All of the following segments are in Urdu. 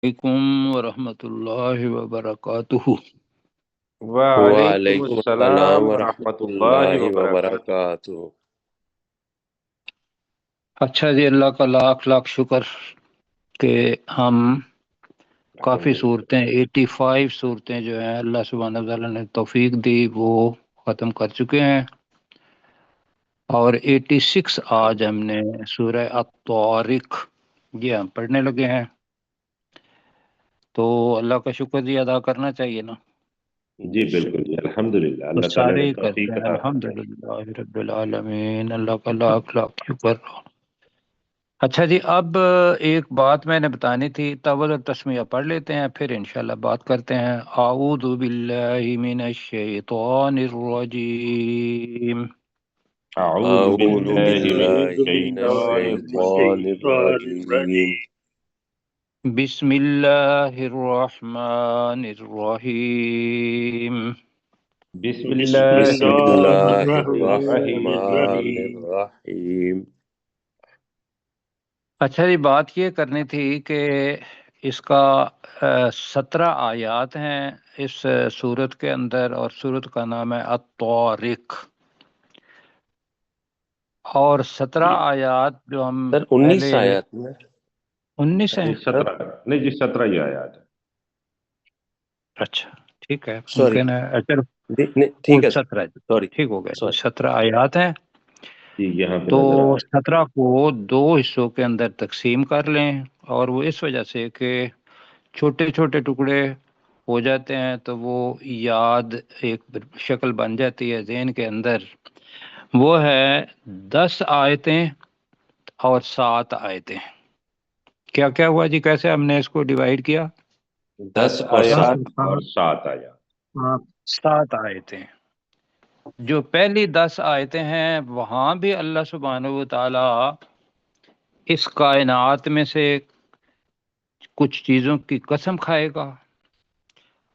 علیکم ورحمۃ اللہ وبرکاتہ۔ وعلیکم وعلیکم السلام السلام ورحمۃ ورحمۃ اللہ اللہ وبرکاتہ۔ وبرکاتہ۔ اچھا جی، اللہ کا لاکھ لاکھ شکر کہ ہم کافی الحمدللہ۔ صورتیں 85 صورتیں جو ہیں اللہ سبحانہ وتعالیٰ نے توفیق دی وہ ختم کر چکے ہیں، اور 86 آج ہم نے سورہ الطارق یہ ہم پڑھنے لگے ہیں، تو اللہ کا شکر جی ادا کرنا چاہیے نا، جی بالکل جی، الحمدللہ، تو اللہ تعالیٰ سارے نے ہی کرتے توفیق ہیں عطا فرمائی۔ الحمدللہ رب العالمین، اللہ کا لاکھ لاکھ شکر۔ اچھا جی، اب ایک بات میں نے بتانی تھی، تول تسمیہ پڑھ لیتے ہیں پھر انشاءاللہ بات کرتے ہیں۔ اعوذ باللہ من الشیطان الرجیم، اعوذ اعوذ باللہ من باللہ من الشیطان الشیطان الرجیم۔ الرجیم، بسم اللہ الرحمن الرحیم۔ بسم بسم اللہ اللہ الرحمن الرحمن الرحیم۔ الرحیم۔ اچھا جی، بات یہ کرنی تھی کہ اس کا 17 آیات ہیں اس سورت کے اندر، اور سورت کا نام ہے الطارق، اور 17 آیات جو ہم سر پہلے 19 آیات میں 19 ہیں۔ نہیں 17، نہیں جی 17 ہی آیات ہے۔ اچھا ٹھیک ہے، سوری، ممکن ہے اچھا ٹھیک ہے 17 سوری ٹھیک ہو گیا جی، سوری 17 آیات ہیں، جی یہاں پہ تو نظر آ رہا ہے۔ 17 کو دو حصوں کے اندر تقسیم کر لیں، اور وہ اس وجہ سے کہ چھوٹے چھوٹے ٹکڑے ہو جاتے ہیں تو وہ یاد ایک شکل بن جاتی ہے ذہن کے اندر، وہ ہے 10 آیتیں اور 7 آیتیں۔ کیا کیا ہوا جی، کیسے ہم نے اس کو ڈیوائیڈ کیا؟ 10 10 اور آیات 7۔ اور 7 آیات۔ 7 آیتیں، جو پہلی 10 آیتیں ہیں وہاں بھی اللہ سبحانہ و تعالی اس کائنات میں سے کچھ چیزوں کی قسم کھائے گا،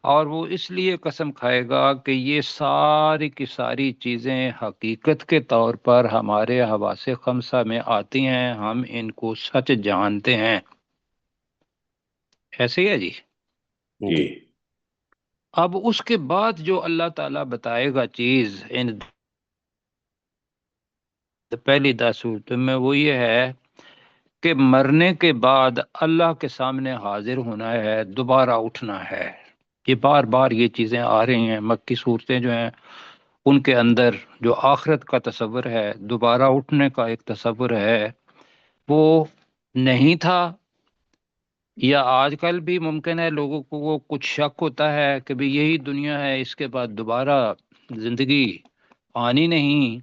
اور وہ اس لیے قسم کھائے گا کہ یہ ساری کی ساری چیزیں حقیقت کے طور پر ہمارے حواس خمسہ میں آتی ہیں، ہم ان کو سچ جانتے ہیں۔ ایسے ہی ہے جی۔ جی جی اب اس کے بعد جو اللہ تعالیٰ بتائے گا چیز ان پہلی 10 صورتوں میں، وہ یہ ہے کہ مرنے کے بعد اللہ کے سامنے حاضر ہونا ہے، دوبارہ اٹھنا ہے۔ یہ بار بار یہ چیزیں آ رہی ہیں، مکی صورتیں جو ہیں ان کے اندر جو آخرت کا تصور ہے، دوبارہ اٹھنے کا ایک تصور ہے، وہ نہیں تھا، یا آج کل بھی ممکن ہے لوگوں کو وہ کچھ شک ہوتا ہے کہ بھی یہی دنیا ہے، اس کے بعد دوبارہ زندگی آنی نہیں،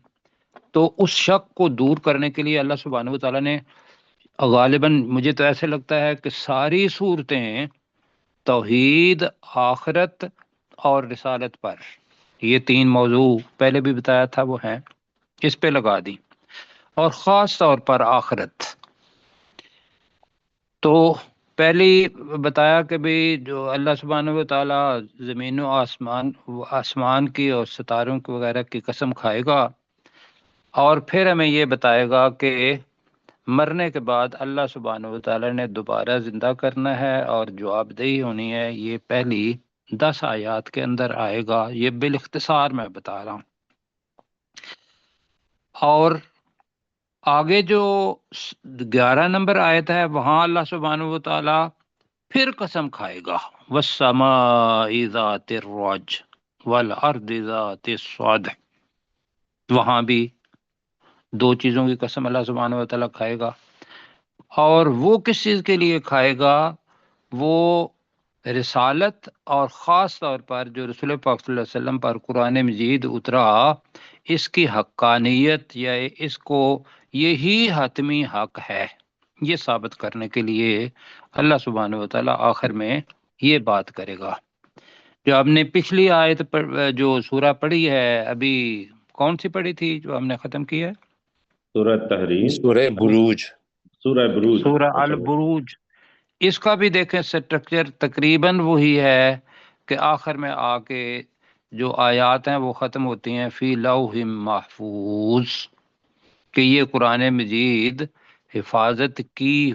تو اس شک کو دور کرنے کے لیے اللہ سبحانہ و تعالیٰ نے غالباً، مجھے تو ایسے لگتا ہے کہ ساری صورتیں توحید، آخرت اور رسالت پر، یہ 3 موضوع پہلے بھی بتایا تھا وہ ہیں، اس پہ لگا دی، اور خاص طور پر آخرت۔ تو پہلی بتایا کہ بھی جو اللہ سبحانہ و تعالیٰ زمین و آسمان کی اور ستاروں کی وغیرہ کی قسم کھائے گا، اور پھر ہمیں یہ بتائے گا کہ مرنے کے بعد اللہ سبحانہ و تعالیٰ نے دوبارہ زندہ کرنا ہے اور جواب دہی ہونی ہے۔ یہ پہلی 10 آیات کے اندر آئے گا، یہ بالاختصار میں بتا رہا ہوں۔ اور آگے جو 11 نمبر آیت ہے، وہاں اللہ سبحانہ و تعالیٰ پھر قسم کھائے گا، والسماء ذات الرج والارض ذات الصدع، وہاں بھی 2 چیزوں کی قسم اللہ سبحانہ و تعالیٰ کھائے گا، اور وہ کس چیز کے لیے کھائے گا؟ وہ رسالت، اور خاص طور پر جو رسول پاک صلی اللہ علیہ وسلم پر قرآن مجید اترا، اس کی حقانیت، یا اس کو یہی حتمی حق ہے، یہ ثابت کرنے کے لیے اللہ سبحانہ و تعالیٰ آخر میں یہ بات کرے گا۔ جو ہم نے پچھلی آیت پر جو سورہ پڑھی ہے ابھی، کون سی پڑھی تھی جو ہم نے ختم کی ہے؟ سورہ تحریم، سورہ بروج۔ سورہ بروج۔ سورہ اچھا البروج۔ اس کا بھی دیکھیں سٹرکچر تقریباً وہی ہے کہ آخر میں آ کے جو آیات ہیں وہ ختم ہوتی ہیں فی لوح محفوظ، کہ یہ قرآن مجید حفاظت کی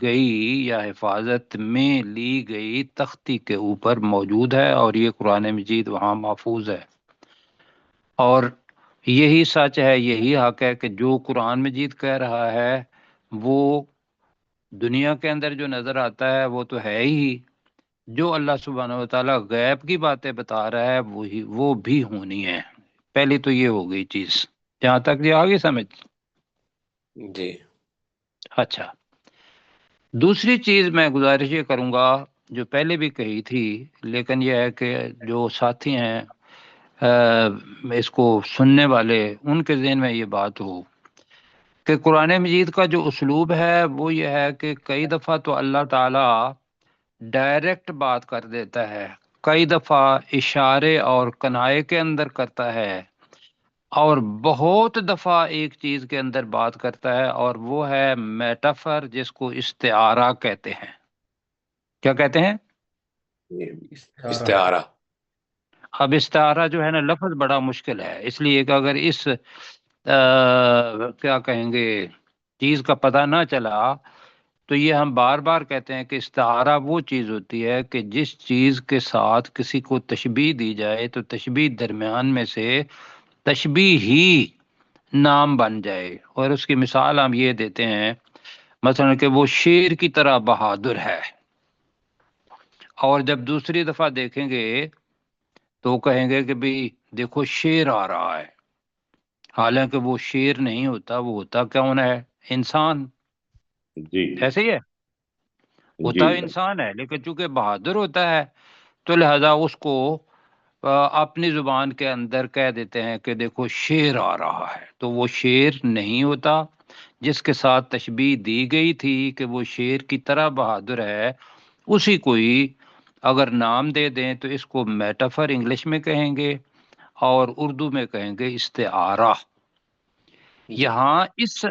گئی یا حفاظت میں لی گئی تختی کے اوپر موجود ہے، اور یہ قرآن مجید وہاں محفوظ ہے۔ اور یہی سچ ہے، یہی حق ہے کہ جو قرآن مجید کہہ رہا ہے وہ دنیا کے اندر جو نظر آتا ہے وہ تو ہے ہی، جو اللہ سبحانہ و تعالیٰ غیب کی باتیں بتا رہا ہے وہی وہ بھی ہونی ہے۔ پہلی تو یہ ہو گئی چیز، جہاں تک یہ آگے سمجھ۔ جی اچھا، دوسری چیز میں گزارش یہ کروں گا جو پہلے بھی کہی تھی، لیکن یہ ہے کہ جو ساتھی ہیں اس کو سننے والے، ان کے ذہن میں یہ بات ہو کہ قرآن مجید کا جو اسلوب ہے وہ یہ ہے کہ کئی دفعہ تو اللہ تعالیٰ ڈائریکٹ بات کر دیتا ہے، کئی دفعہ اشارے اور کنائے کے اندر کرتا ہے، اور بہت دفعہ ایک چیز کے اندر بات کرتا ہے، اور وہ ہے میٹافر، جس کو استعارہ کہتے ہیں۔ کیا کہتے ہیں؟ استعارہ۔ اب استعارہ جو ہے نا، لفظ بڑا مشکل ہے، اس لیے کہ اگر اس کیا کہیں گے چیز کا پتہ نہ چلا تو یہ ہم بار بار کہتے ہیں کہ استعارہ وہ چیز ہوتی ہے کہ جس چیز کے ساتھ کسی کو تشبیہ دی جائے تو تشبیہ درمیان میں سے تشبیہ ہی نام بن جائے۔ اور اس کی مثال ہم یہ دیتے ہیں مثلا کہ وہ شیر کی طرح بہادر ہے، اور جب دوسری دفعہ دیکھیں گے تو کہیں گے کہ بھی دیکھو شیر آ رہا ہے، حالانکہ وہ شیر نہیں ہوتا، وہ ہوتا کون ہے؟ انسان۔ جی ایسے ہی ہے، جی ہوتا انسان ہے، لیکن چونکہ بہادر ہوتا ہے تو لہذا اس کو اپنی زبان کے اندر کہہ دیتے ہیں کہ دیکھو شیر آ رہا ہے، تو وہ شیر نہیں ہوتا، جس کے ساتھ تشبیہ دی گئی تھی کہ وہ شیر کی طرح بہادر ہے، اسی کو ہی اگر نام دے دیں تو اس کو میٹافر انگلش میں کہیں گے، اور اردو میں کہیں گے استعارہ۔ یہاں اس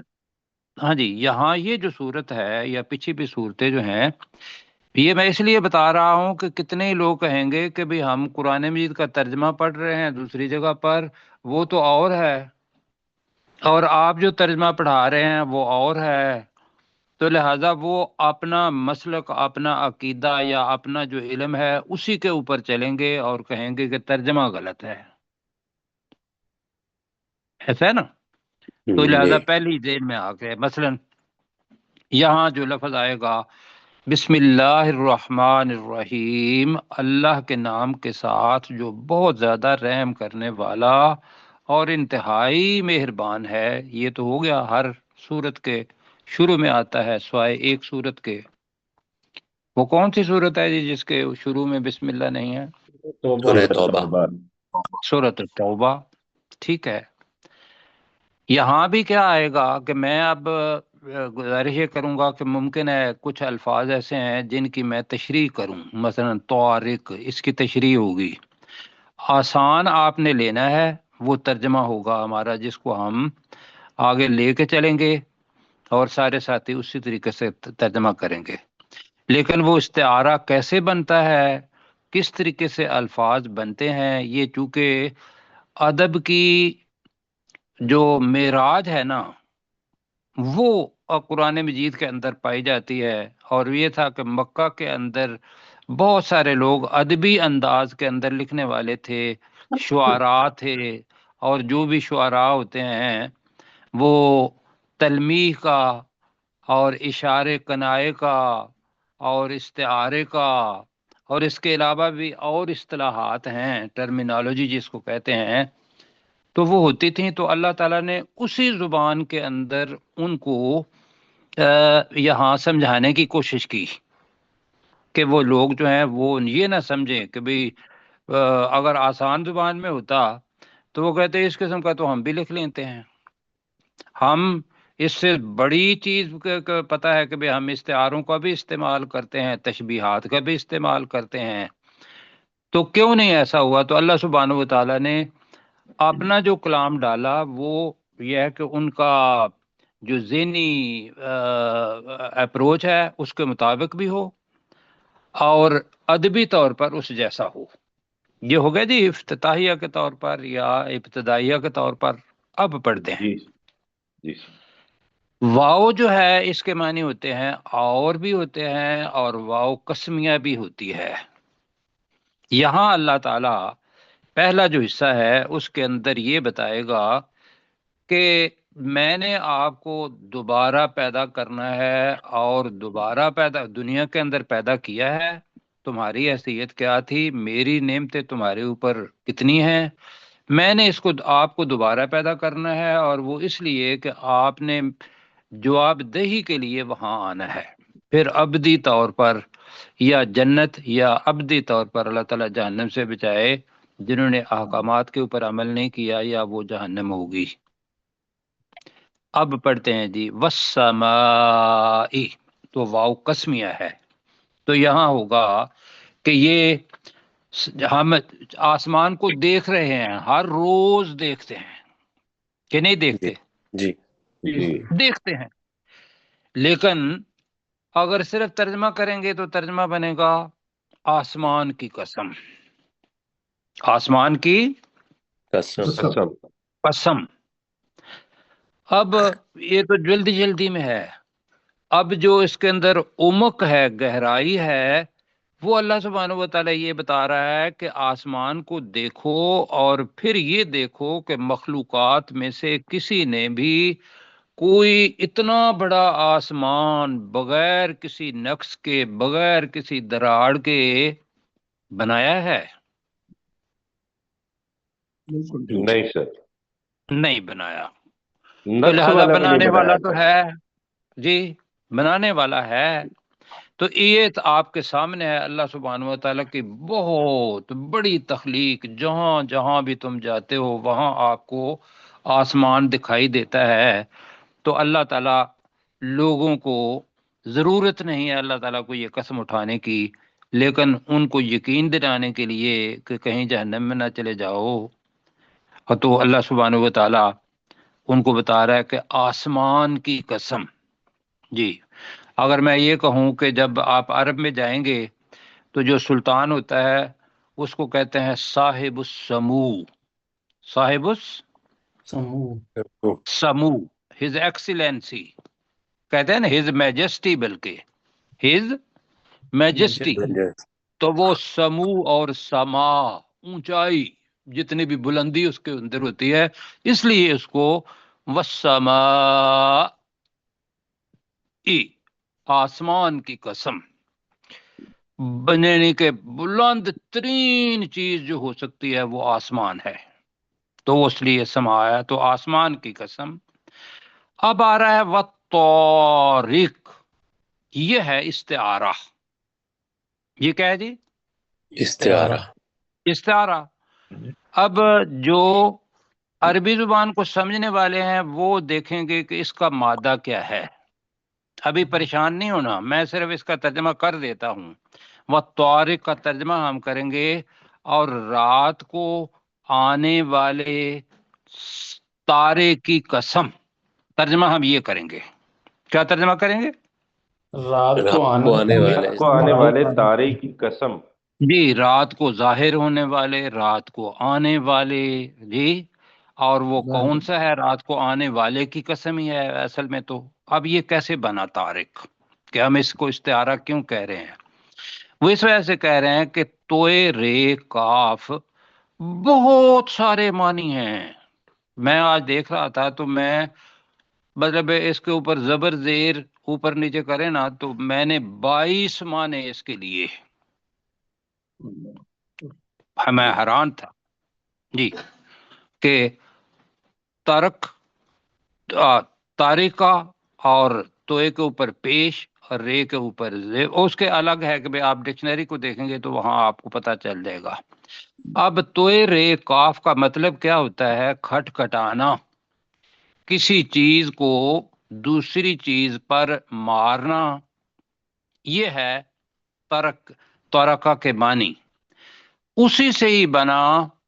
ہاں جی، یہاں یہ جو صورت ہے یا پیچھے بھی صورتیں جو ہیں، یہ میں اس لیے بتا رہا ہوں کہ کتنے لوگ کہیں گے کہ بھی ہم قرآن مجید کا ترجمہ پڑھ رہے ہیں دوسری جگہ پر، وہ تو اور ہے، اور آپ جو ترجمہ پڑھا رہے ہیں وہ اور ہے، تو لہٰذا وہ اپنا مسلک، اپنا عقیدہ یا اپنا جو علم ہے اسی کے اوپر چلیں گے اور کہیں گے کہ ترجمہ غلط ہے، ایسا ہے نا؟ تو جی لہٰذا پہلی ذہن میں آ کے مثلا یہاں جو لفظ آئے گا بسم اللہ الرحمن الرحیم، اللہ کے نام کے ساتھ جو بہت زیادہ رحم کرنے والا اور انتہائی مہربان ہے، یہ تو ہو گیا ہر سورت کے شروع میں آتا ہے سوائے ایک سورت کے۔ وہ کون سی سورت ہے جی جس کے شروع میں بسم اللہ نہیں ہے؟ سورہ توبہ۔ سورت التوبہ، ٹھیک ہے۔ یہاں بھی کیا آئے گا کہ میں اب گزارش یہ کروں گا کہ ممکن ہے کچھ الفاظ ایسے ہیں جن کی میں تشریح کروں، مثلا طارق، اس کی تشریح ہوگی، آسان آپ نے لینا ہے، وہ ترجمہ ہوگا ہمارا جس کو ہم آگے لے کے چلیں گے اور سارے ساتھی اسی طریقے سے ترجمہ کریں گے۔ لیکن وہ استعارہ کیسے بنتا ہے، کس طریقے سے الفاظ بنتے ہیں، یہ چونکہ ادب کی جو معراج ہے نا وہ قرآن مجید کے اندر پائی جاتی ہے، اور یہ تھا کہ مکہ کے اندر بہت سارے لوگ ادبی انداز کے اندر لکھنے والے تھے، شعراء تھے، اور جو بھی شعراء ہوتے ہیں وہ تلمیح کا اور اشارے کنائے کا اور استعارے کا، اور اس کے علاوہ بھی اور اصطلاحات ہیں، ٹرمینالوجی جس کو کہتے ہیں، تو وہ ہوتی تھیں۔ تو اللہ تعالیٰ نے اسی زبان کے اندر ان کو یہاں سمجھانے کی کوشش کی کہ وہ لوگ جو ہیں وہ یہ نہ سمجھیں کہ بھئی اگر آسان زبان میں ہوتا تو وہ کہتے اس قسم کا تو ہم بھی لکھ لیتے ہیں، ہم اس سے بڑی چیز پتہ ہے کہ بھئی ہم استعاروں کا بھی استعمال کرتے ہیں، تشبیہات کا بھی استعمال کرتے ہیں، تو کیوں نہیں ایسا ہوا؟ تو اللہ سبحانہ و تعالیٰ نے اپنا جو کلام ڈالا وہ یہ ہے کہ ان کا جو ذہنی اپروچ ہے اس کے مطابق بھی ہو اور ادبی طور پر اس جیسا ہو۔ یہ ہو گیا جی افتتاحیہ کے طور پر یا ابتدائیہ کے طور پر۔ اب پڑھتے ہیں۔ جی جی واو جو ہے اس کے معنی ہوتے ہیں اور بھی ہوتے ہیں، اور واو قسمیہ بھی ہوتی ہے۔ یہاں اللہ تعالی پہلا جو حصہ ہے اس کے اندر یہ بتائے گا کہ میں نے آپ کو دوبارہ پیدا کرنا ہے، اور دوبارہ پیدا دنیا کے اندر پیدا کیا ہے۔ تمہاری حیثیت کیا تھی، میری نعمتیں تمہارے اوپر کتنی ہیں، میں نے اس کو آپ کو دوبارہ پیدا کرنا ہے، اور وہ اس لیے کہ آپ نے جواب دہی کے لیے وہاں آنا ہے۔ پھر ابدی طور پر یا جنت، یا ابدی طور پر اللہ تعالیٰ جہنم سے بچائے، جنہوں نے احکامات کے اوپر عمل نہیں کیا یا وہ جہنم ہوگی۔ اب پڑھتے ہیں جی والسماء، تو واو قسمیہ ہے، تو یہاں ہوگا کہ یہ ہم آسمان کو دیکھ رہے ہیں، ہر روز دیکھتے ہیں کہ نہیں دیکھتے؟ جی جی دیکھتے ہیں، لیکن اگر صرف ترجمہ کریں گے تو ترجمہ بنے گا آسمان کی قسم، آسمان کی قسم قسم قسم۔ اب یہ تو جلدی جلدی میں ہے، اب جو اس کے اندر عمق ہے، گہرائی ہے، وہ اللہ سبحانہ و تعالیٰ یہ بتا رہا ہے کہ آسمان کو دیکھو، اور پھر یہ دیکھو کہ مخلوقات میں سے کسی نے بھی کوئی اتنا بڑا آسمان بغیر کسی نقص کے، بغیر کسی دراڑ کے بنایا ہے؟ نہیں سر، نہیں بنایا۔ تو نقص لہذا والا بھی نہیں بنانے بنایا والا تو سر۔ ہے، جی بنانے والا ہے۔ تو یہ تو آپ کے سامنے ہے اللہ سبحانہ و تعالیٰ کی بہت بڑی تخلیق، جہاں جہاں بھی تم جاتے ہو وہاں آپ کو آسمان دکھائی دیتا ہے۔ تو اللہ تعالیٰ لوگوں کو ضرورت نہیں ہے اللہ تعالیٰ کو یہ قسم اٹھانے کی، لیکن ان کو یقین دلانے کے لیے کہ کہیں جہنم میں نہ چلے جاؤ، تو اللہ سبحانہ و تعالیٰ ان کو بتا رہا ہے کہ آسمان کی قسم۔ جی اگر میں یہ کہوں کہ جب آپ عرب میں جائیں گے تو جو سلطان ہوتا ہے اس کو کہتے ہیں صاحب السمو، صاحب السمو، ہز ایکسیلنسی، کہتے ہیں نا ہز میجسٹی، بلکہ ہز میجسٹی۔ تو وہ سمو اور سما، اونچائی، جتنی بھی بلندی اس کے اندر ہوتی ہے، اس لیے اس کو والسماء، آسمان کی قسم، بننے کے بلند ترین چیز جو ہو سکتی ہے وہ آسمان ہے، تو اس لیے سمایا، تو آسمان کی قسم۔ اب آ رہا ہے والطارق، یہ ہے استعارہ۔ یہ کیا ہے جی؟ استعارہ۔ استعارہ۔ اب جو عربی زبان کو سمجھنے والے ہیں وہ دیکھیں گے کہ اس کا مادہ کیا ہے۔ ابھی پریشان نہیں ہونا، میں صرف اس کا ترجمہ کر دیتا ہوں۔ والطارق کا ترجمہ ہم کریں گے، اور رات کو آنے والے تارے کی قسم، ترجمہ ہم یہ کریں گے۔ کیا ترجمہ کریں گے؟ رات کو آنے والے کو آنے والے تارے کی قسم۔ جی رات کو ظاہر ہونے والے، رات کو آنے والے، جی اور وہ کون سا ہے؟ رات کو آنے والے کی قسم ہی ہے اصل میں۔ تو اب یہ کیسے بنا طارق، کہ ہم اس کو استعارہ کیوں کہہ رہے ہیں؟ وہ اس وجہ سے کہہ رہے ہیں کہ توئے رے کاف بہت سارے معنی ہیں۔ میں آج دیکھ رہا تھا تو میں مطلب اس کے اوپر زبر زیر اوپر نیچے کرے نا تو میں نے 22 معنی اس کے لیے، میں حیران تھا جی کہ ترک، تاریکہ، اور توئے کے اوپر پیش اور رے کے اوپر زے، اس کے الگ ہے کہ آپ ڈکشنری کو دیکھیں گے تو وہاں آپ کو پتہ چل جائے گا۔ اب توئے رے کاف کا مطلب کیا ہوتا ہے؟ کھٹ کھٹانا، کسی چیز کو دوسری چیز پر مارنا، یہ ہے ترک، ترکہ کے معنی۔ اسی سے ہی بنا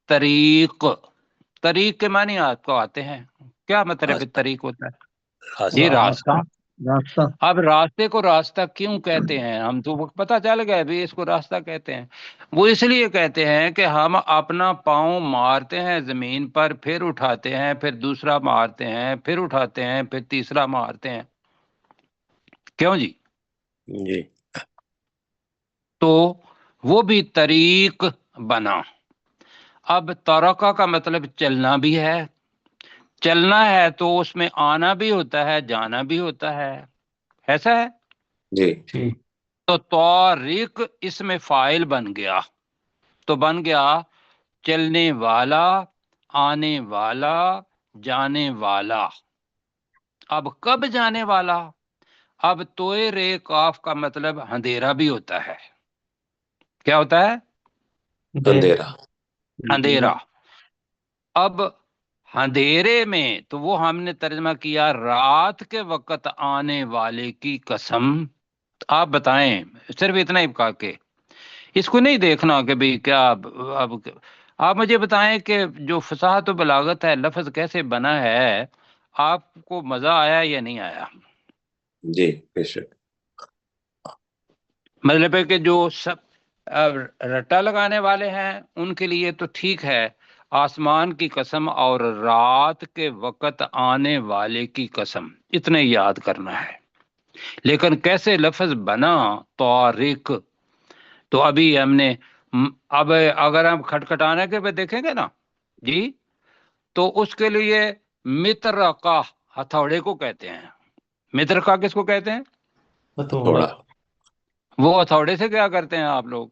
طریق، طریق کے معنی آپ کو آتے ہیں، کیا مطلب طریق ہوتا ہے؟ یہ راستہ، راستہ اب راستے کو راستہ کیوں کہتے ہیں؟ ہم تو پتہ چل گیا بھی اس کو راستہ کہتے ہیں. وہ اس لیے کہتے ہیں کہ ہم اپنا پاؤں مارتے ہیں زمین پر، پھر اٹھاتے ہیں، پھر دوسرا مارتے ہیں، پھر اٹھاتے ہیں، پھر تیسرا مارتے ہیں. کیوں جی؟ جی تو وہ بھی طریق بنا. اب ترقہ کا مطلب چلنا بھی ہے. چلنا ہے تو اس میں آنا بھی ہوتا ہے، جانا بھی ہوتا ہے، ایسا ہے. جی تو طارق اس میں فاعل بن گیا، تو بن گیا چلنے والا، آنے والا، جانے والا. اب کب جانے والا؟ اب توئے رے کاف کا مطلب اندھیرا بھی ہوتا ہے. کیا ہوتا ہے؟ اندھیرا. اندھیرا. اب اندھیرے میں تو وہ ہم نے ترجمہ کیا رات کے وقت آنے والے کی قسم. آپ بتائیں، صرف اتنا ہی کہا کہ اس کو نہیں دیکھنا کہ بھئی کیا. اب آپ مجھے بتائیں کہ جو فصاحت و بلاغت ہے، لفظ کیسے بنا ہے، آپ کو مزہ آیا یا نہیں آیا؟ جی بے شک. مطلب ہے کہ جو سب رٹا لگانے والے ہیں ان کے لیے تو ٹھیک ہے، آسمان کی قسم اور رات کے وقت آنے والے کی قسم، اتنے یاد کرنا ہے. لیکن کیسے لفظ بنا طارق، تو ابھی ہم نے اب اگر ہم کھٹکھٹانے کے پہ دیکھیں گے نا جی، تو اس کے لیے مترقہ ہتھوڑے کو کہتے ہیں. مترقہ کس کو کہتے ہیں؟ تھوڑا وہ ہتھوڑے سے کیا کرتے ہیں آپ لوگ؟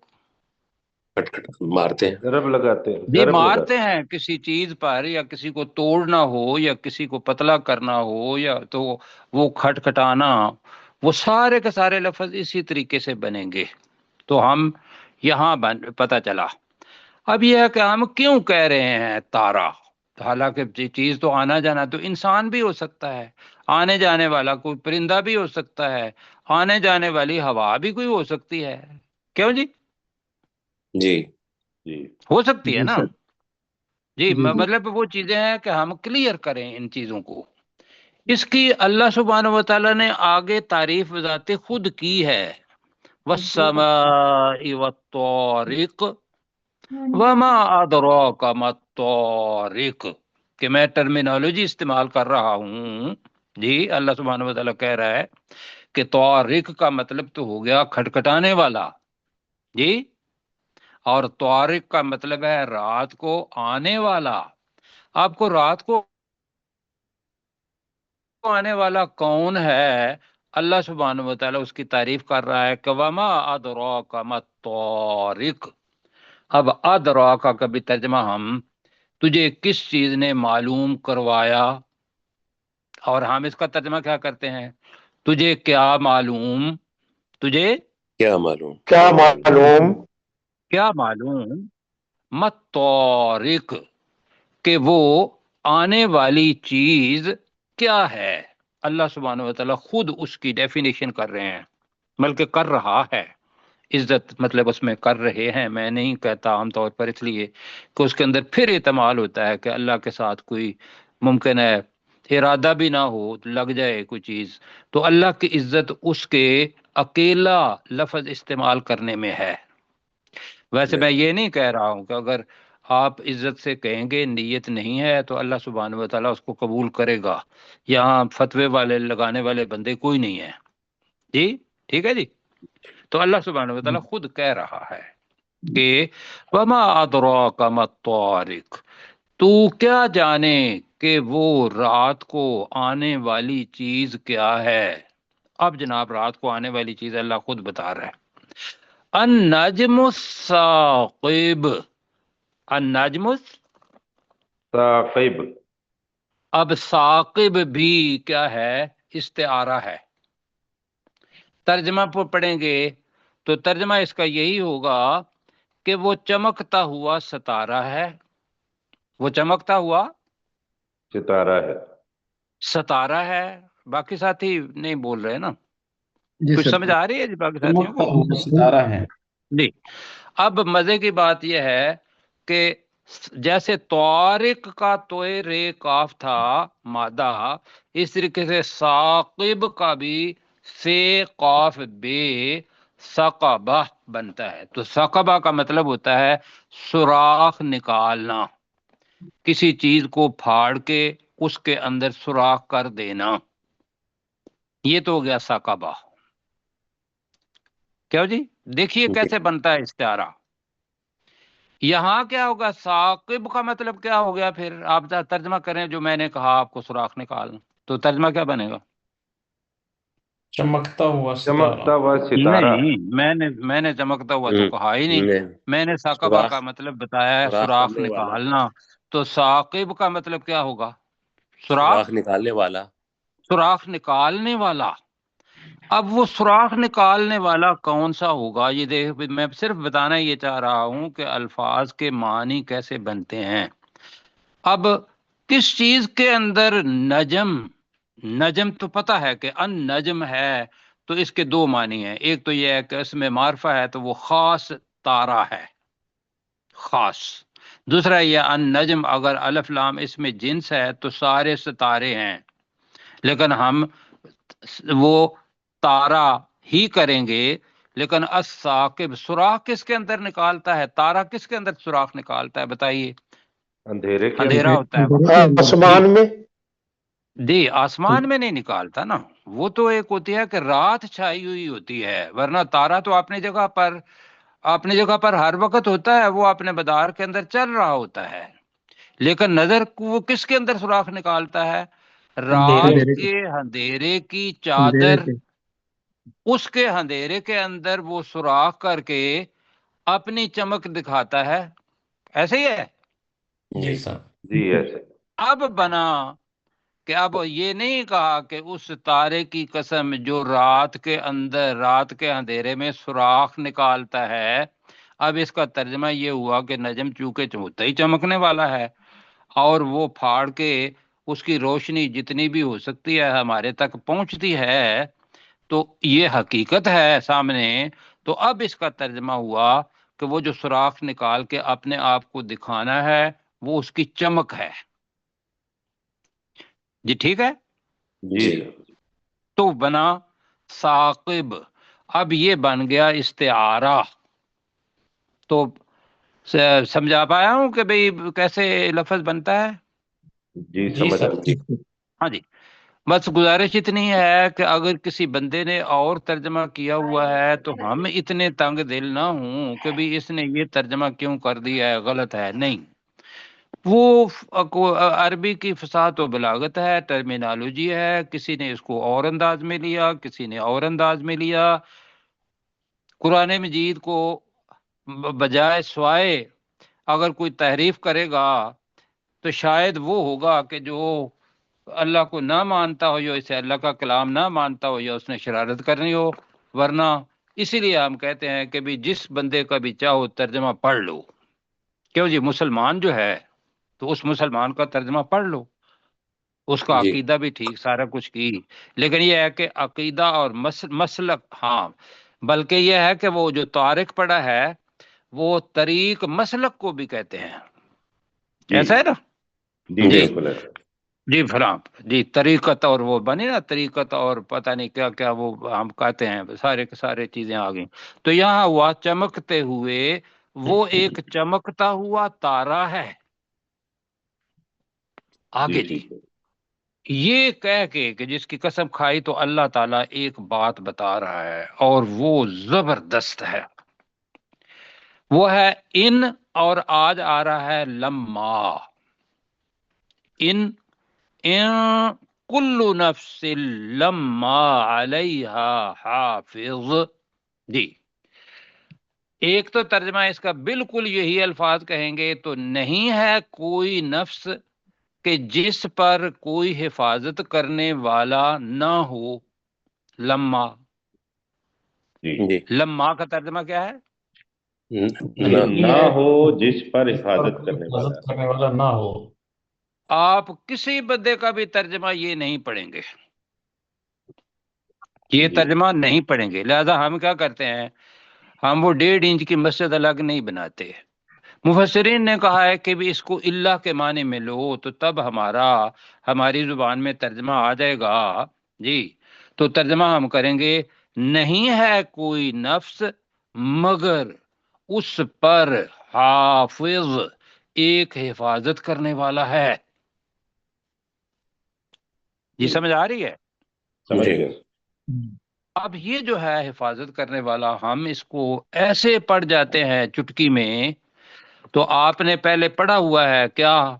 کٹ کٹ مارتے ہیں. ضرب لگاتے ہیں، جی ضرب مارتے لگاتے ہیں کسی چیز پر، یا کسی کو توڑنا ہو، یا کسی کو پتلا کرنا ہو، یا تو وہ کھٹکھٹانا، وہ سارے کے سارے لفظ اسی طریقے سے بنیں گے. تو ہم یہاں پتہ چلا. اب یہ ہے کہ ہم کیوں کہہ رہے ہیں تارا، حالانکہ یہ چیز تو آنا جانا تو انسان بھی ہو سکتا ہے، آنے جانے والا کوئی پرندہ بھی ہو سکتا ہے، آنے جانے والی ہوا بھی کوئی ہو سکتی ہے. کیوں جی؟ جی جی ہو سکتی ہے جی نا سر. جی. جی جی مطلب وہ چیزیں ہیں کہ ہم کلیئر کریں ان چیزوں کو. اس کی اللہ سبحانہ و تعالیٰ نے آگے تعریف ذات خود کی ہے. والسماء والطارق وما ادراک ما الطارق، کہ میں ٹرمینالوجی استعمال کر رہا ہوں جی. اللہ سبحانہ و تعالیٰ کہہ رہا ہے کہ طارق کا مطلب تو ہو گیا کھٹکھٹانے والا جی، اور طارق کا مطلب ہے رات کو آنے والا. آپ کو رات کو آنے والا کون ہے؟ اللہ سبحانہ و تعالیٰ اس کی تعریف کر رہا ہے کہ وما ادراک ما الطارق. اب ادراک کا بھی ترجمہ ہم تجھے کس چیز نے معلوم کروایا، اور ہم اس کا ترجمہ کیا کرتے ہیں؟ تجھے کیا معلوم، تجھے کیا معلوم. کیا معلوم. کیا معلوم. مطارق، کہ وہ آنے والی چیز کیا ہے. اللہ سبحانہ و تعالیٰ خود اس کی ڈیفینیشن کر رہے ہیں، بلکہ کر رہا ہے. عزت مطلب اس میں کر رہے ہیں، میں نہیں کہتا عام طور پر، اس لیے کہ اس کے اندر پھر احتمال ہوتا ہے کہ اللہ کے ساتھ کوئی ممکن ہے ارادہ بھی نہ ہو، لگ جائے کوئی چیز. تو اللہ کی عزت اس کے اکیلا لفظ استعمال کرنے میں ہے. ویسے میں یہ نہیں کہہ رہا ہوں کہ اگر آپ عزت سے کہیں گے نیت نہیں ہے تو اللہ سبحانہ و تعالیٰ اس کو قبول کرے گا. یہاں فتوے والے لگانے والے بندے کوئی نہیں ہے جی. ٹھیک ہے جی. تو اللہ سبحانہ و تعالیٰ خود کہہ رہا ہے کہ وما ادراک ما الطارق، تو کیا جانے کہ وہ رات کو آنے والی چیز کیا ہے. اب جناب رات کو آنے والی چیز اللہ خود بتا رہا ہے. النجم الثاقب. النجم، ثاقب. اب ثاقب بھی کیا ہے؟ استعارہ ہے. ترجمہ پڑھیں گے تو ترجمہ اس کا یہی ہوگا کہ وہ چمکتا ہوا ستارہ ہے. وہ چمکتا ہوا ستارہ ہے. ستارہ ہے. باقی ساتھی نہیں بول رہے نا، جی کچھ سر. سمجھ آ رہی ہے جی باقی ساتھیوں چمکتا کو ہوا ستارہ ہے. جی. اب مزے کی بات یہ ہے کہ جیسے طارق کا توئے رے کاف تھا مادہ، اس طریقے سے ثاقب کا بھی سے قاف بے ثقبہ بنتا ہے۔ تو ثقبہ کا مطلب ہوتا ہے سوراخ نکالنا، کسی چیز کو پھاڑ کے اس کے اندر سوراخ کر دینا، یہ تو ہو گیا ثقبہ۔ کیا جی؟ دیکھیے جی کیسے بنتا ہے استعارہ۔ یہاں کیا ہوگا؟ ثاقب کا مطلب کیا ہو گیا؟ پھر آپ ترجمہ کریں جو میں نے کہا آپ کو، سوراخ نکالنا، تو ترجمہ کیا بنے گا؟ چمکتا ہوا چمکتا ستارہ۔ ہوا ستارہ۔ نہیں، میں نے چمکتا ہوا تو کہا ہی نہیں، نہیں، میں نے ثاقبہ سوراخ کا مطلب بتایا ہے سوراخ سوراخ کرنے والا، نکالنا۔ تو ثاقب کا مطلب کیا ہوگا؟ سوراخ سوراخ، نکالنے والا۔ سوراخ نکالنے والا۔ اب وہ سوراخ نکالنے والا کون سا ہوگا؟ یہ دیکھ، میں صرف بتانا یہ چاہ رہا ہوں کہ الفاظ کے معنی کیسے بنتے ہیں۔ اب کس چیز کے اندر نجم، نجم تو پتہ ہے کہ ان نجم ہے، تو اس کے دو معنی ہیں، ایک تو یہ ہے کہ اس میں معرفہ ہے تو وہ خاص تارہ ہے، خاص۔ دوسرا یہ ان نجم اگر الف لام اس میں جنس ہے تو سارے ستارے ہیں، لیکن ہم وہ تارا ہی کریں گے۔ لیکن الثاقب، سوراخ کس کے اندر نکالتا ہے؟ تارا کس کے اندر سوراخ نکالتا ہے بتائیے؟ اندھیرے کے اندھیرا اندر۔ ہوتا ہے وہاں۔ آسمان میں۔ جی، آسمان میں نہیں نکالتا نا، وہ تو ایک ہوتی ہے کہ رات چھائی ہوئی ہوتی ہے، ورنہ تارا تو اپنی جگہ پر ہر وقت ہوتا ہے، وہ اپنے مدار کے اندر چل رہا ہوتا ہے۔ لیکن نظر وہ کس کے اندر سوراخ نکالتا ہے؟ رات کے اندھیرے کی چادر، اس کے اندھیرے کے اندر وہ سوراخ کر کے اپنی چمک دکھاتا ہے، ایسے ہی ہے۔ جی صاحب۔ جی ایسے۔ اب بنا کہ اب یہ نہیں کہا کہ اس تارے کی قسم جو رات کے اندر، رات کے اندھیرے میں سوراخ نکالتا ہے۔ اب اس کا ترجمہ یہ ہوا کہ نجم چونکہ ہوتا ہی چمکنے والا ہے، اور وہ پھاڑ کے اس کی روشنی جتنی بھی ہو سکتی ہے ہمارے تک پہنچتی ہے، تو یہ حقیقت ہے سامنے۔ تو اب اس کا ترجمہ ہوا کہ وہ جو سوراخ نکال کے اپنے آپ کو دکھانا ہے وہ اس کی چمک ہے۔ جی ٹھیک ہے، جی جی۔ تو بنا ثاقب۔ اب یہ بن گیا استعارہ۔ تو سمجھا پایا ہوں کہ بھئی کیسے لفظ بنتا ہے؟ جی جی سمجھ صاحب۔ جی ہاں جی، بس گزارش اتنی ہے کہ اگر کسی بندے نے اور ترجمہ کیا ہوا ہے تو ہم اتنے تنگ دل نہ ہوں کہ بھی اس نے یہ ترجمہ کیوں کر دیا ہے، غلط ہے، نہیں۔ وہ عربی کی فصاحت و بلاغت ہے، ٹرمینالوجی ہے، کسی نے اس کو اور انداز میں لیا، کسی نے اور انداز میں لیا۔ قرآن مجید کو بجائے سوائے اگر کوئی تحریف کرے گا تو شاید وہ ہوگا کہ جو اللہ کو نہ مانتا ہو یا اسے اللہ کا کلام نہ مانتا ہو یا اس نے شرارت کرنی ہو، ورنہ اسی لیے ہم کہتے ہیں کہ بھی جس بندے کا بھی چاہو ترجمہ پڑھ لو۔ کیوں جی؟ مسلمان جو ہے تو اس مسلمان کا ترجمہ پڑھ لو، اس کا جی عقیدہ بھی ٹھیک، سارا کچھ کی، لیکن یہ ہے کہ عقیدہ اور مسلک، ہاں، بلکہ یہ ہے کہ وہ جو طارق پڑھا ہے وہ طریق مسلک کو بھی کہتے ہیں، جی ایسا ہے نا؟ جی جی بالکل ایسے۔ جی فلاں، جی طریقت، اور وہ بنے نا طریقت اور پتہ نہیں کیا کیا وہ ہم کہتے ہیں، سارے کے سارے چیزیں آ گئیں۔ تو یہاں ہوا چمکتے ہوئے، وہ ایک چمکتا ہوا تارا ہے۔ جی آگے جی، ٹھیک ہے۔ یہ کہہ کے کہ جس کی قسم کھائی تو اللہ تعالیٰ ایک بات بتا رہا ہے اور وہ زبردست ہے، وہ ہے ان، اور آج آ رہا ہے لما۔ ان کل نفس لما علیہا حافظ۔ جی، ایک تو ترجمہ اس کا بالکل یہی الفاظ کہیں گے تو نہیں ہے کوئی نفس کہ جس پر کوئی حفاظت کرنے والا نہ ہو۔ لما، جی جی۔ لما کا ترجمہ کیا ہے؟ نہ نہ ہو جس پر جس پر حفاظت کوئی کرنے والا حفاظت کرنے والا نہ ہو۔ آپ کسی بندے کا بھی ترجمہ یہ نہیں پڑھیں گے، یہ جی ترجمہ نہیں پڑھیں گے۔ لہذا ہم کیا کرتے ہیں، ہم وہ 1.5 انچ کی مسجد الگ نہیں بناتے۔ مفسرین نے کہا ہے کہ بھی اس کو اللہ کے معنی میں لو تو تب ہماری زبان میں ترجمہ آ جائے گا جی. تو ترجمہ ہم کریں گے نہیں ہے کوئی نفس مگر اس پر حافظ ایک حفاظت کرنے والا ہے. جی سمجھ آ رہی ہے؟ سمجھ گئے. اب یہ جو ہے حفاظت کرنے والا، ہم اس کو ایسے پڑھ جاتے ہیں چٹکی میں. تو آپ نے پہلے پڑھا ہوا ہے کیا؟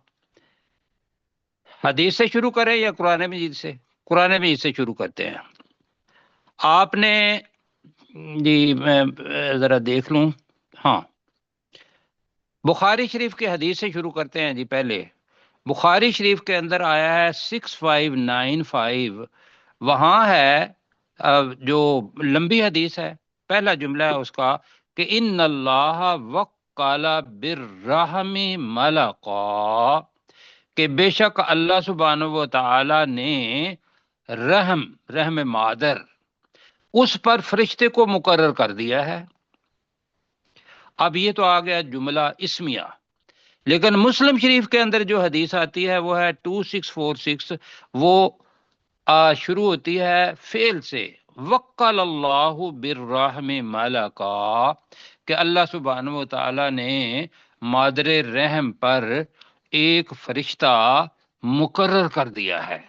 حدیث سے شروع کریں یا قرآن مجید سے؟ قرآن مجید سے شروع کرتے ہیں. آپ نے جی میں ذرا دیکھ لوں. ہاں بخاری شریف کی حدیث سے شروع کرتے ہیں جی. پہلے بخاری شریف کے اندر آیا ہے 6595. وہاں ہے جو لمبی حدیث ہے، پہلا جملہ ہے اس کا کہ ان اللہ وکال بالرحم ملقا، کہ بے شک اللہ سبحانہ و تعالی نے رحم مادر اس پر فرشتے کو مقرر کر دیا ہے. اب یہ تو آ گیا جملہ اسمیہ. لیکن مسلم شریف کے اندر جو حدیث آتی ہے وہ ہے 2646. وہ شروع ہوتی ہے فعل سے، وکل اللہ بالرحم ملکا، کہ اللہ سبحانہ و تعالی نے مادر رحم پر ایک فرشتہ مقرر کر دیا ہے.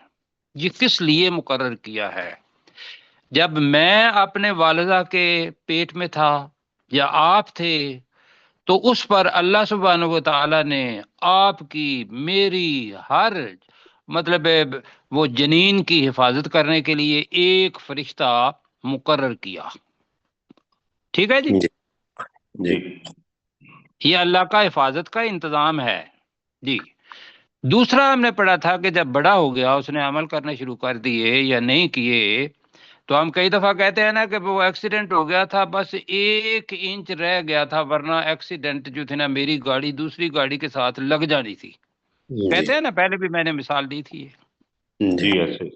یہ کس لیے مقرر کیا ہے؟ جب میں اپنے والدہ کے پیٹ میں تھا یا آپ تھے تو اس پر اللہ سبحانہ و تعالی نے آپ کی میری ہر مطلب وہ جنین کی حفاظت کرنے کے لیے ایک فرشتہ مقرر کیا. ٹھیک ہے جی. جی یہ اللہ کا حفاظت کا انتظام ہے جی. دوسرا ہم نے پڑھا تھا کہ جب بڑا ہو گیا اس نے عمل کرنے شروع کر دیے یا نہیں کیے، تو ہم کئی دفعہ کہتے ہیں نا کہ وہ ایکسیڈنٹ ہو گیا تھا، بس 1 انچ رہ گیا تھا ورنہ ایکسیڈنٹ جو تھی نا میری گاڑی دوسری گاڑی کے ساتھ لگ جانی تھی. کہتے ہیں نا، پہلے بھی میں نے مثال دی تھی. جی ایسے.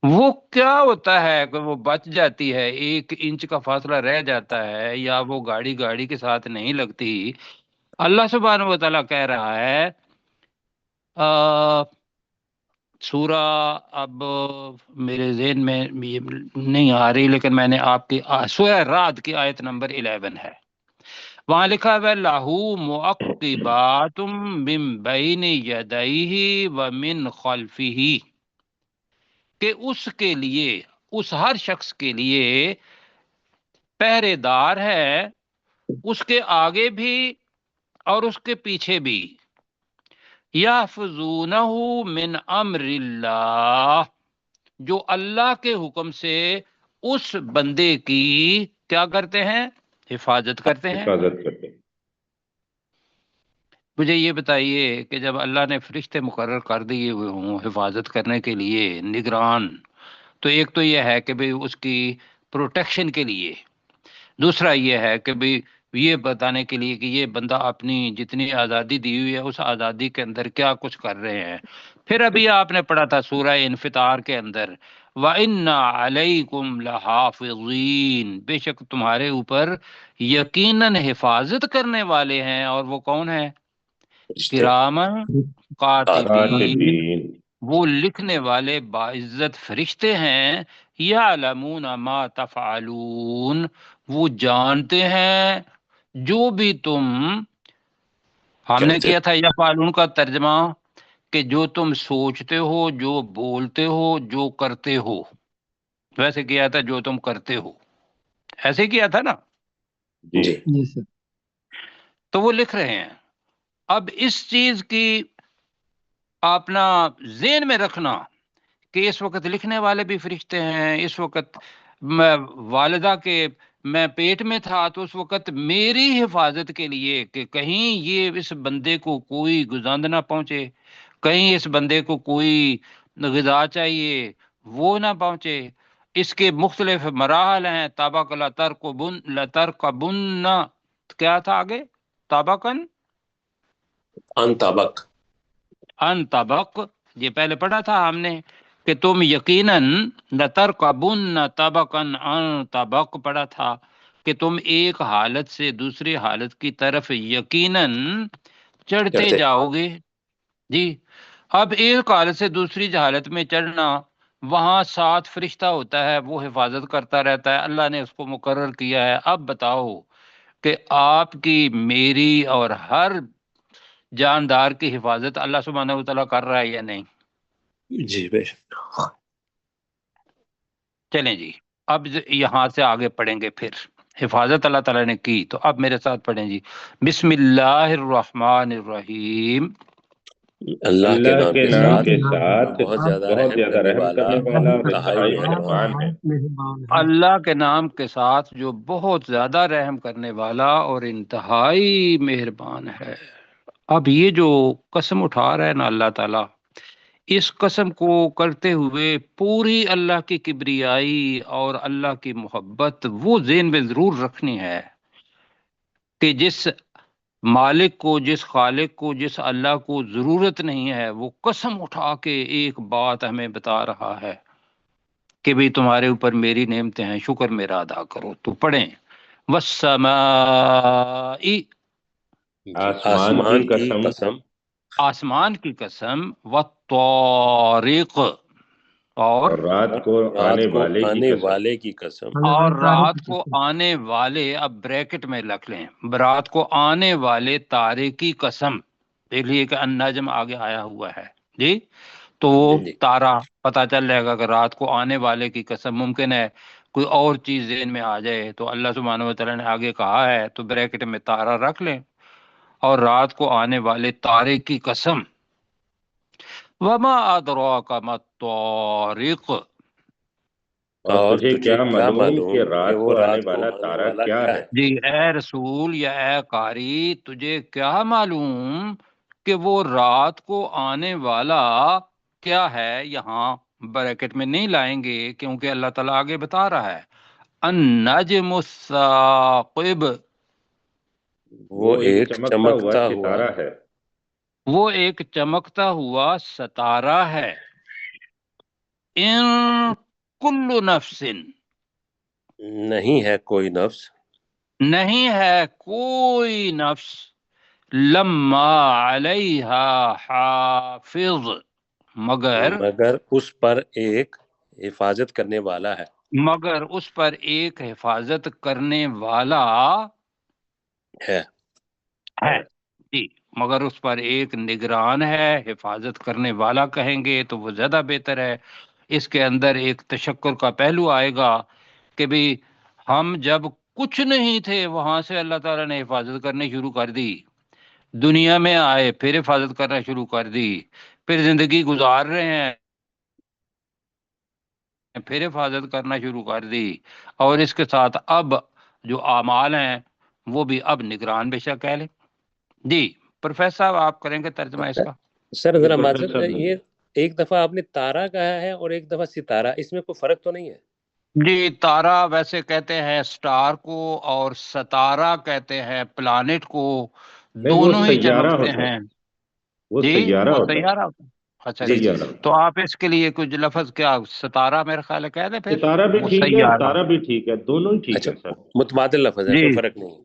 وہ کیا ہوتا ہے کہ وہ بچ جاتی ہے، 1 انچ کا فاصلہ رہ جاتا ہے یا وہ گاڑی کے ساتھ نہیں لگتی. اللہ سبحانہ و تعالیٰ کہہ رہا ہے سورہ، اب میرے ذہن میں یہ نہیں آ رہی، لیکن میں نے آپ کی سورہ رعد کی آیت نمبر 11 ہے، وہاں لکھا ہے لَہُ مُعَقِّبَاتٌ مِّن بَيْنِ يَدَيْهِ وَمِن خَلْفِهِ، کہ اس کے لیے، اس ہر شخص کے لیے پہرے دار ہے، اس کے آگے بھی اور اس کے پیچھے بھی. یحفظونہ من امر اللہ، جو اللہ کے حکم سے اس بندے کی کیا کرتے ہیں؟ حفاظت کرتے ہیں. حفاظت کرتے. مجھے یہ بتائیے کہ جب اللہ نے فرشتے مقرر کر دیے ہوئے ہوں حفاظت کرنے کے لیے، نگران، تو ایک تو یہ ہے کہ بھئی اس کی پروٹیکشن کے لیے، دوسرا یہ ہے کہ بھئی یہ بتانے کے لیے کہ یہ بندہ اپنی جتنی آزادی دی ہوئی ہے اس آزادی کے اندر کیا کچھ کر رہے ہیں. پھر ابھی آپ نے پڑھا تھا سورہ انفطار کے اندر وَإِنَّ عَلَيْكُمْ لَحَافِظِينَ، بے شک تمہارے اوپر یقیناً حفاظت کرنے والے ہیں، اور وہ کون ہیں؟ کرامن قاتبین، کاتبین. وہ لکھنے والے باعزت فرشتے ہیں. یعلمون ما تفعلون، وہ جانتے ہیں جو بھی تم، ہم نے کیا تھا یفعلون کا ترجمہ کہ جو تم سوچتے ہو، جو بولتے ہو، جو کرتے ہو. ویسے کیا تھا جو تم کرتے ہو، ایسے کیا تھا نا. جی تو وہ لکھ رہے ہیں. اب اس چیز کی اپنا ذہن میں رکھنا کہ اس وقت لکھنے والے بھی فرشتے ہیں. اس وقت میں والدہ کے میں پیٹ میں تھا تو اس وقت میری حفاظت کے لیے کہ کہیں یہ اس بندے کو کوئی گزاند نہ پہنچے، کہیں اس بندے کو کوئی غذا چاہیے وہ نہ پہنچے. اس کے مختلف مراحل ہیں. طبق لترکبن، کیا تھا آگے؟ طبقن ان طبق، یہ پہلے پڑھا تھا ہم نے کہ تم یقیناً لترکبن طبقا ان طبق پڑھا تھا. کہ تم ایک حالت سے دوسری حالت کی طرف یقیناً چڑھتے جاؤ گے. جی اب ایک حالت سے دوسری حالت میں چڑھنا، وہاں ساتھ فرشتہ ہوتا ہے، وہ حفاظت کرتا رہتا ہے، اللہ نے اس کو مقرر کیا ہے. اب بتاؤ کہ آپ کی میری اور ہر جاندار کی حفاظت اللہ سبحانہ و تعالیٰ کر رہا ہے یا نہیں؟ جی بے شک. چلیں جی اب یہاں سے آگے پڑھیں گے. پھر حفاظت اللہ تعالیٰ نے کی تو اب میرے ساتھ پڑھیں جی. بسم اللہ الرحمن الرحیم. اللہ کے اللہ نام کے کے نام ساتھ کے ساتھ بہت زیادہ بہت رحم زیادہ کرنے رحم والا کرنے والا اور انتہائی انتہائی مہربان مہربان ہے. اللہ کے نام کے ساتھ جو بہت زیادہ رحم کرنے والا اور انتہائی مہربان ہے. اب یہ جو قسم اٹھا رہا ہے نا اللہ تعالیٰ، اس قسم کو کرتے ہوئے پوری اللہ کی کبریائی اور اللہ کی محبت وہ ذہن میں ضرور رکھنی ہے کہ جس مالک کو، جس خالق کو، جس اللہ کو ضرورت نہیں ہے، وہ قسم اٹھا کے ایک بات ہمیں بتا رہا ہے کہ بھئی تمہارے اوپر میری نعمتیں ہیں، شکر میرا ادا کرو. تو پڑھیں والسماء، آسمان کی آسمان کی قسم قسم آسمان کی قسم، والطارق، اور اور رات کو رات آنے کو والے کی آنے قسم. والے کی قسم. اور رات کو آنے والے، اب بریکٹ میں لکھ لیں، رات کو آنے والے تارے کی قسم. دیکھ لیے کہ النجم آگے آیا ہوا ہے جی، تو وہ جی تارا پتہ چل جائے گا کہ رات کو آنے والے کی قسم. ممکن ہے کوئی اور چیز ذہن میں آ جائے تو اللہ سبحانہ و تعالیٰ نے آگے کہا ہے تو بریکٹ میں تارا رکھ لیں. اور رات کو آنے والے تارے کی قسم. وما ادراک ما الطارق، اور اور تجھے تجھے کیا کیا معلوم کہ معلوم کہ رات وہ کو آنے رات کو والا آنے تارا والا کیا کیا ہے؟ ہے. جی اے رسول یا اے قاری، تجھے کیا معلوم کہ وہ رات کو آنے والا کیا ہے. یہاں بریکٹ میں نہیں لائیں گے کیونکہ اللہ تعالیٰ آگے بتا رہا ہے النجم الثاقب، وہ وہ ایک ایک چمکتا ہوا چمکتا ہوا ستارہ ہے. وہ ایک چمکتا ہوا ستارہ ہے. ان کل نفس، نہیں ہے کوئی نفس، نہیں ہے کوئی نفس، لما علیہا حافظ، مگر مگر اس پر ایک حفاظت کرنے والا ہے. مگر اس پر ایک حفاظت کرنے والا ہے ہے. جی مگر اس پر ایک نگران ہے. حفاظت کرنے والا کہیں گے تو وہ زیادہ بہتر ہے. اس کے اندر ایک تشکر کا پہلو آئے گا کہ بھی ہم جب کچھ نہیں تھے وہاں سے اللہ تعالیٰ نے حفاظت کرنی شروع کر دی، دنیا میں آئے پھر حفاظت کرنا شروع کر دی، پھر زندگی گزار رہے ہیں پھر حفاظت کرنا شروع کر دی، اور اس کے ساتھ اب جو اعمال ہیں وہ بھی اب نگران بے شک کہہ لیں. جی پروفیسر صاحب آپ کریں گے ترجمہ اس کا؟ سر جی ذرا پروفیسر معذرت صاحب یہ ایک دفعہ آپ نے تارا کہا ہے اور ایک دفعہ ستارہ، اس میں کوئی فرق تو نہیں ہے؟ جی تارا ویسے کہتے ہیں سٹار کو، اور ستارہ کہتے ہیں پلانٹ کو، نہیں، وہ دونوں ہی سیارہ چمکتے ہوتا ہے، ہیں. وہ جی سیارہ وہ ہوتا ہے. سیارہ ہوتا ہے. اچھا جی جی، جی سیارہ. تو آپ اس کے لیے کچھ لفظ کیا ستارہ میرے خیال ہے کہہ دیں، پھر ستارہ بھی وہ ٹھیک ہے، سیارہ. تارا بھی ٹھیک ہے، دونوں ہی ٹھیک اچھا ہے سر. متبادل لفظ ہے، جی کوئی فرق نہیں.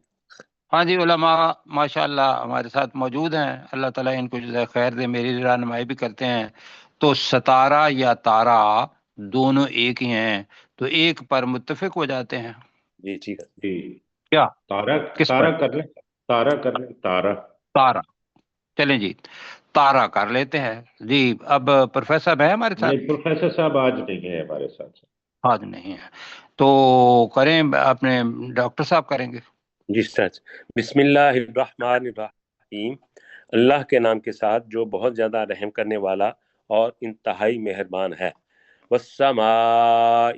ہاں جی، علماء ماشاء اللہ ہمارے ساتھ موجود ہیں، اللہ تعالیٰ ان کو جزائے خیر دے، میری رہنمائی بھی کرتے ہیں. تو ستارہ یا تارا دونوں ایک ہی ہیں، تو ایک پر متفق ہو جاتے ہیں. جی ٹھیک ہے. جی کیا تارا. کس پر؟ تارا کر لیں، تارا کر لیں، تارا. تارا. چلیں جی تارا کر لیتے ہیں. جی اب پروفیسر صاحب ہیں ہمارے ساتھ؟ نہیں، پروفیسر صاحب آج نہیں ہے ہمارے ساتھ. آج نہیں ہے تو کریں اپنے ڈاکٹر صاحب کریں گے. جی سچ. بسم اللہ الرحمن الرحیم، اللہ کے نام کے ساتھ جو بہت زیادہ رحم کرنے والا اور انتہائی مہربان ہے. والسماء،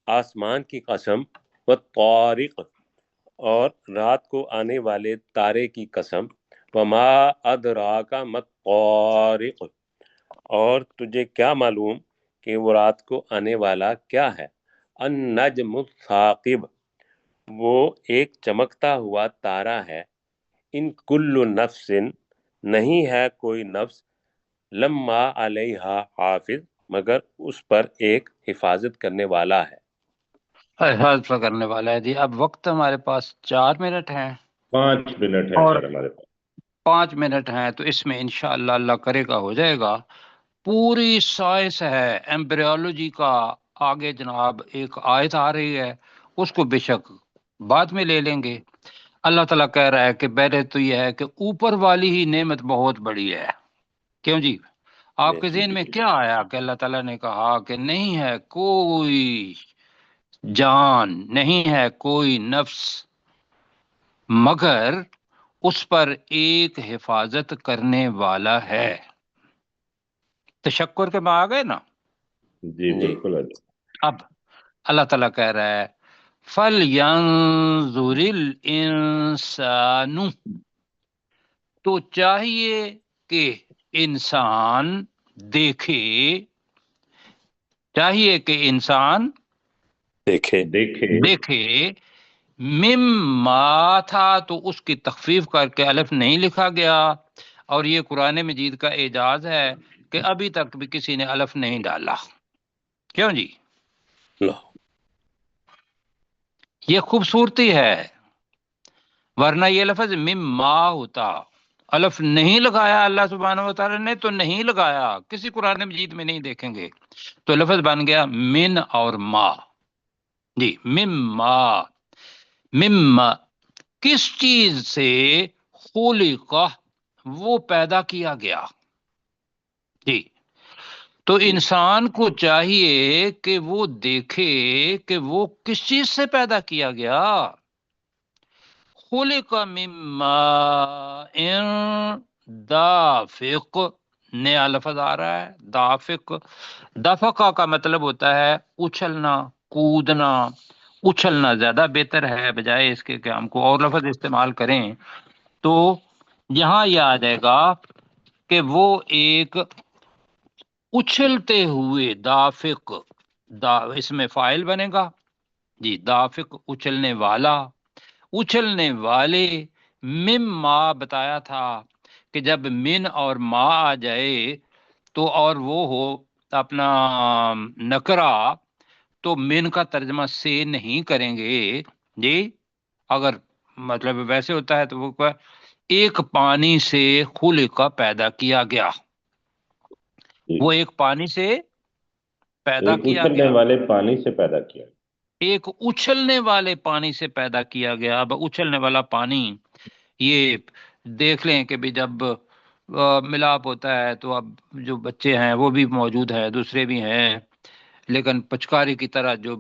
آسمان کی قسم، والطارق، اور رات کو آنے والے تارے کی قسم. وما ادراک ما الطارق، اور تجھے کیا معلوم کہ وہ رات کو آنے والا کیا ہے. النجم الثاقب، وہ ایک چمکتا ہوا تارا ہے. ان کل نفس، نہیں ہے کوئی نفس، لما علیہا حافظ، مگر اس پر ایک حفاظت کرنے والا ہے. احساس کرنے والا ہے جی. اب وقت ہمارے پاس 4 منٹ ہیں 5 منٹ ہے اور سر ہمارے پاس. 5 منٹ ہیں، تو اس میں انشاءاللہ اللہ کرے گا ہو جائے گا. پوری سائنس ہے ایمبریولوجی کا. آگے جناب ایک آیت آ رہی ہے، اس کو بے شک بعد میں لے لیں گے. اللہ تعالیٰ کہہ رہا ہے کہ پہلے تو یہ ہے کہ اوپر والی ہی نعمت بہت بڑی ہے. کیوں جی؟ آپ کے ذہن میں کیا آیا کہ اللہ تعالیٰ نے کہا کہ نہیں ہے کوئی جان، نہیں ہے کوئی نفس مگر اس پر ایک حفاظت کرنے والا ہے. تشکر کے میں آ گئے نا. جی بالکل حضرت. اب اللہ تعالیٰ کہہ رہا ہے فَلْيَنظُرِ الْإِنسَانُ، تو چاہیے کہ انسان دیکھے، چاہیے کہ انسان دیکھے دیکھے. مما تھا تو اس کی تخفیف کر کے الف نہیں لکھا گیا، اور یہ قرآن مجید کا اعجاز ہے کہ ابھی تک بھی کسی نے الف نہیں ڈالا. کیوں جی؟ اللہ. یہ خوبصورتی ہے، ورنہ یہ لفظ مما ہوتا. الف نہیں لگایا اللہ سبحانہ و تعالی نے، تو نہیں لگایا، کسی قرآن مجید میں نہیں دیکھیں گے. تو لفظ بن گیا من اور ما. جی مما. مما کس چیز سے؟ خلق، وہ پیدا کیا گیا. جی تو انسان کو چاہیے کہ وہ دیکھے کہ وہ کس چیز سے پیدا کیا گیا. خلق من ماء دافق، نیا لفظ آ رہا ہے دافق. دفقہ کا مطلب ہوتا ہے اچھلنا، کودنا. اچھلنا زیادہ بہتر ہے بجائے اس کے کہ ہم کو اور لفظ استعمال کریں. تو یہاں یہ آ جائے گا کہ وہ ایک اچھلتے ہوئے دافق. اس میں فاعل بنے گا جی. دافق اچھلنے والا، اچھلنے والے. مما بتایا تھا کہ جب من اور ما آ جائے تو اور وہ ہو اپنا نکرا، تو من کا ترجمہ سے نہیں کریں گے جی. اگر مطلب ویسے ہوتا ہے تو وہ ایک پانی سے خلق کا پیدا کیا گیا. وہ ایک پانی سے پیدا ایک کیا اچھلنے گیا، والے پانی سے پیدا کیا. ایک اچھلنے والے پانی سے پیدا کیا گیا. اب اچھلنے والا پانی یہ دیکھ لیں کہ بھی جب ملاپ ہوتا ہے تو اب جو بچے ہیں وہ بھی موجود ہیں، دوسرے بھی ہیں، لیکن پچکاری کی طرح جو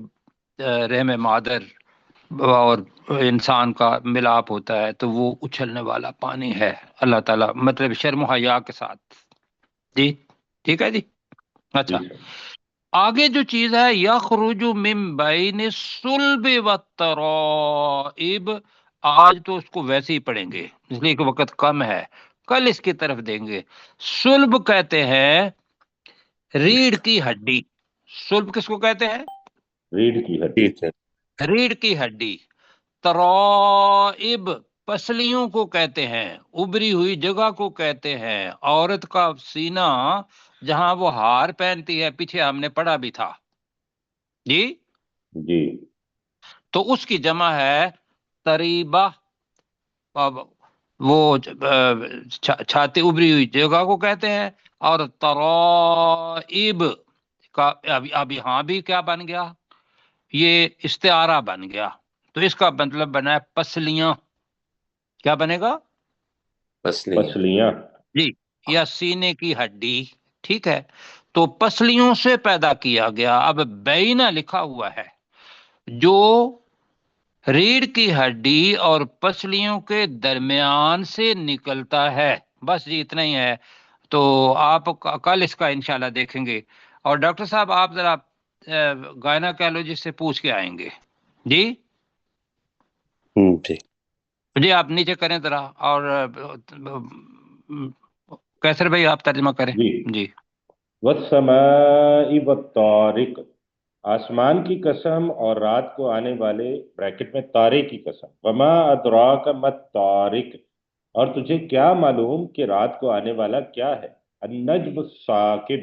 رحم مادر اور انسان کا ملاپ ہوتا ہے تو وہ اچھلنے والا پانی ہے. اللہ تعالیٰ مطلب شرم و حیا کے ساتھ. جی ٹھیک ہے جی. اچھا جی سر. آگے جو چیز ہے یخرج من بین الصلب والترائب، آج تو اس کو ویسے ہی پڑھیں گے اس لیے کہ وقت کم ہے، کل اس کی طرف دیں گے. صلب کہتے ہیں ریڑھ کی ہڈی. صلب کس کو کہتے ہیں؟ ریڑھ کی ہڈی. ٹھیک ہے. ریڑھ کی ہڈی. ترائب پسلیوں کو کہتے ہیں، ابری ہوئی جگہ کو کہتے ہیں. عورت کا سینہ جہاں وہ ہار پہنتی ہے، پیچھے ہم نے پڑھا بھی تھا جی. جی تو اس کی جمع ہے تریبہ. اب وہ چھاتی ابری ہوئی جگہ کو کہتے ہیں. اور ترائب کا اب یہاں بھی کیا بن گیا؟ یہ استعارہ بن گیا. تو اس کا مطلب بنا ہے پسلیاں. کیا بنے گا؟ پسلیاں. جی یا سینے کی ہڈی. ٹھیک ہے، تو پسلیوں سے پیدا کیا گیا. اب بینا لکھا ہوا ہے جو ریڑھ کی ہڈی اور پسلیوں کے درمیان سے نکلتا ہے. بس جی اتنا ہی ہے. تو آپ کل اس کا انشاءاللہ دیکھیں گے. اور ڈاکٹر صاحب آپ ذرا گائناکالوجسٹ سے پوچھ کے آئیں گے جی. جی جی آپ نیچے کریں ذرا، اور کیسر بھائی آپ ترجمہ کریں. جی. جی والسماء والطارق، آسمان کی قسم اور رات کو آنے والے بریکٹ میں تارے کی قسم. وما ادراک ما الطارق، اور تجھے کیا معلوم کہ رات کو آنے والا کیا ہے. النجم الثاقب،